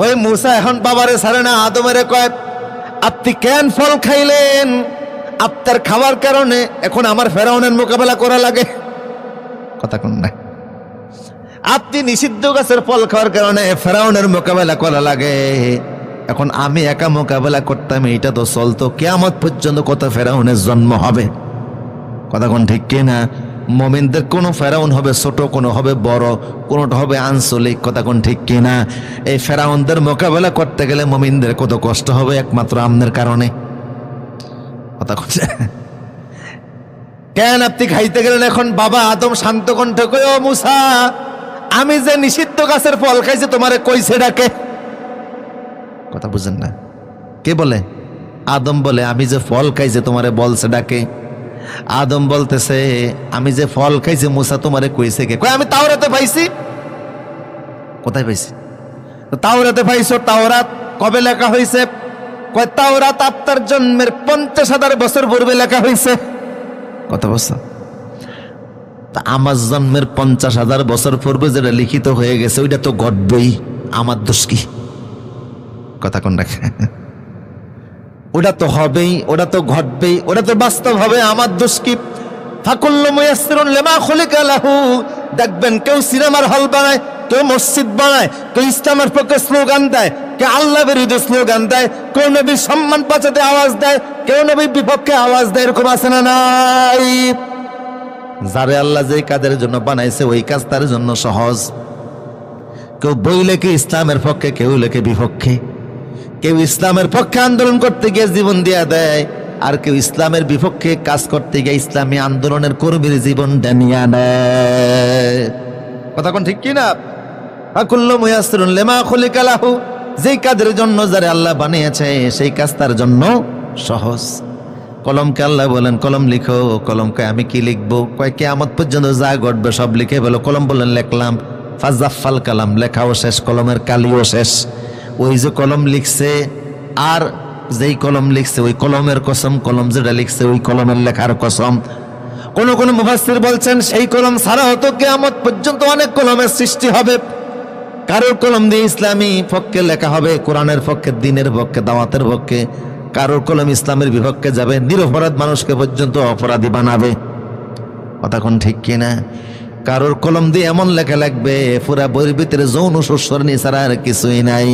ওই মূসা এখন বাবারে ছাড়ে না, আদমেরে কয় আপনি কেন ফল খাইলেন? আপনার খাওয়ার কারণে এখন আমার ফেরাউনের মোকাবেলা করা লাগে। কথা কোন না, আপনি নিষিদ্ধ গাছের ফল খাওয়ার কারণে ফেরাউনের মোকাবেলা করা লাগে। এখন আমি একা মোকাবেলা করতাম, এটা তো চলতো কিয়ামত পর্যন্ত কত ফেরাউনের জন্ম হবে। কথা কোন ঠিক কিনা? মুমিনদের কোন ফেরাউন হবে ছোট, কোন হবে বড়, কোনটা হবে আঞ্চলিক। কথা কোন ঠিক কিনা? এই ফেরাউনদের মোকাবেলা করতে গেলে মুমিনদের কত কষ্ট হবে একমাত্র আমনের কারণে। কথা কোন? কেন আপনি খাইতে গেলেন? এখন বাবা আদম শান্ত কণ্ঠে কই, ও মূসা, আমি যে নিষিদ্ধ গাছের ফল খাইছি তোমারে কইছে ডাকে। কথা বুঝেন না? কে বলে? আদম বলে আমি যে ফল খাইছি তোমারে বলছে ডাকে। আদম বলতেছে আমি যে ফল খাইছি মূসা তোমারে কইছে কে? কই আমি তাওরাতে পাইছি। কোথায় পাইছি? তাওরাতে পাইছো। তাওরাত কবে লেখা হয়েছে? কয় তাওরাত আপনার জন্মের 50,000 বছর পূর্বে লেখা হয়েছে। কত বছর? আমার জন্মের 50,000 বছর পূর্বে যেটা লিখিত হয়ে গেছে ওইটা তো ঘটবেই, আমার দোষ কি? কথা কোন রাখে? ওটা তো হবেই, ওটা তো ঘটবেই, ওটা তো বাস্তব হবে, আমার দোষ কি? ফাকুল্লু মুয়াসসিরুন লিমা খুলিকা লাহু। দেখবেন কেউ সিনেমার হল বানায়, কেউ মসজিদ বানায়, কেউ ইসলামের পক্ষে স্লোগান দেয়, কেউ আল্লাহ বিরোধী স্লোগান দেয়, কেউ নবীর সম্মান বাঁচাতে আওয়াজ দেয়, কেউ নবীর বিপক্ষে আওয়াজ দেয়। এরকম আছে না নাই? যারে আল্লাহ যেই কাজের জন্য বানাইছে ওই কাজ তার জন্য সহজ। কেউ বই লেখে ইসলামের পক্ষে, কেউ লেখে বিপক্ষে। কেউ ইসলামের পক্ষে আন্দোলন করতে গিয়ে জীবন দিয়া দেয়, আর কেউ ইসলামের বিপক্ষে কাজ করতে গিয়ে ইসলামী আন্দোলনের কর্মীর জীবনটা নিয়ে নেয়। কথা কোন ঠিক কিনা? ফাকুল্লু মুয়াসসিরুন লিমা খুলিকা লাহু। যেই কাজের জন্য যারে আল্লাহ বানিয়েছে সেই কাজ তার জন্য সহজ। কলমকে আল্লাহ বলেন কলম লিখো। কলম কয় আমি কি লিখবো? কয় কিয়ামত পর্যন্ত যা ঘটবে সব লিখে বলো। কলম বলেন লিখলাম। ফাজাফাল কালাম, লেখাও শেষ, কলমের কালিও শেষ। ওই যে কলম লিখছে আর যেই কলম লিখছে ওই কলমের কসম, কলম যেটা লিখছে ওই কলমের লেখার কসম। কোন মুফাসসির বলছেন সেই কলম ছাড়া হতো কিয়ামত পর্যন্ত অনেক কলমের সৃষ্টি হবে। কারোর কলম দিয়ে ইসলামী পক্ষে লেখা হবে, কোরআনের পক্ষে, দ্বীনের পক্ষে, দাওয়াতের পক্ষে। কারোর কলম ইসলামের বিপক্ষে যাবে, নিরপরাধ মানুষকে পর্যন্ত অপরাধী বানাবে। কথা কোন ঠিক কিনা? কারোর কলম দিয়ে এমন লেখা লাগবে পুরা বইয়ের ভিতরে যৌন শস্যর ছাড়া আর কিছুই নাই।